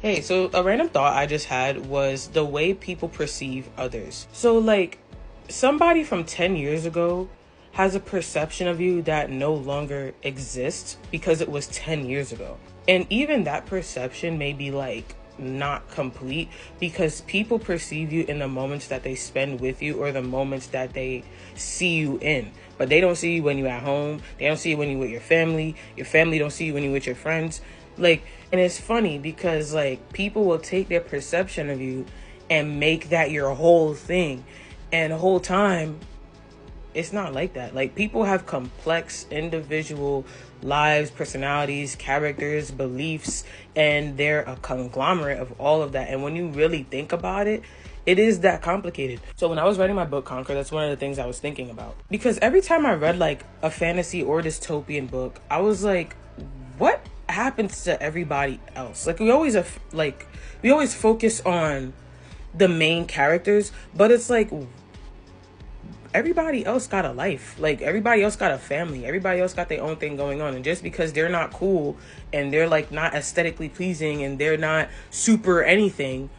Hey, so a random thought I just had was the way people perceive others. So, like, somebody from 10 years ago has a perception of you that no longer exists because it was 10 years ago. And even that perception may be like not complete because people perceive you in the moments that they spend with you or the moments that they see you in. But they don't see you when you're at home. They don't see you when you're with your family. Your family don't see you when you're with your friends. Like, and it's funny because like people will take their perception of you and make that your whole thing. And the whole time it's not like that. Like, people have complex individual lives, personalities, characters, beliefs, and they're a conglomerate of all of that. And when you really think about it, it is that complicated. So when I was writing my book Conquer, that's one of the things I was thinking about. Because every time I read like a fantasy or dystopian book, I was like, what happens to everybody else? Like, we always focus on the main characters, but it's like everybody else got a life. Like, everybody else got a family. Everybody else got their own thing going on. And just because they're not cool and they're like not aesthetically pleasing and they're not super anything,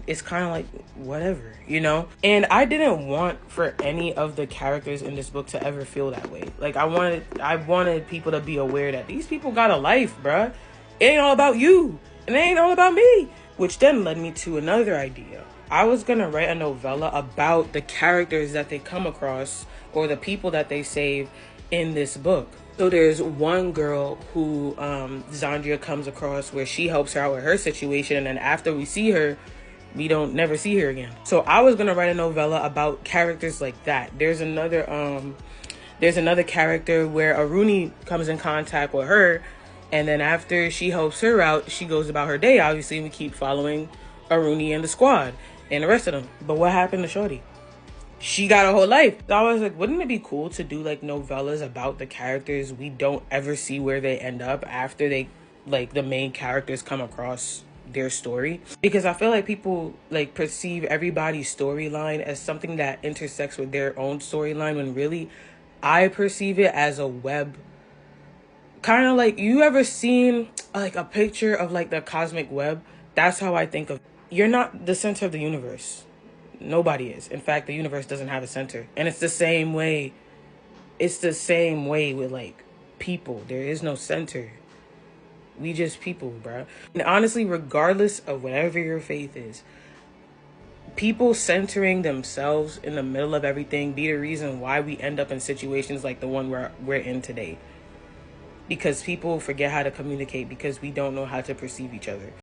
it's kind of like whatever, you know? And I didn't want for any of the characters in this book to ever feel that way. Like, I wanted people to be aware that these people got a life, bruh. It ain't all about you. And it ain't all about me. Which then led me to another idea. I was gonna write a novella about the characters that they come across or the people that they save in this book. So there's one girl who Zandria comes across where she helps her out with her situation, and then after we see her, we don't never see her again. So I was gonna write a novella about characters like that. There's another character where Aruni comes in contact with her, and then after she helps her out, she goes about her day. Obviously, we keep following Aruni and the squad and the rest of them. But what happened to Shorty? She got a whole life. So I was like, wouldn't it be cool to do like novellas about the characters we don't ever see where they end up after they, like, the main characters come across their story? Because I feel like people like perceive everybody's storyline as something that intersects with their own storyline, when really I perceive it as a web. Kind of like, you ever seen like a picture of like the cosmic web? That's how I think of. You're not the center of the universe. Nobody is. In fact, the universe doesn't have a center. And it's the same way. It's the same way with like people. There is no center. We just people, bruh. And honestly, regardless of whatever your faith is, people centering themselves in the middle of everything be the reason why we end up in situations like the one we're in today. Because people forget how to communicate because we don't know how to perceive each other.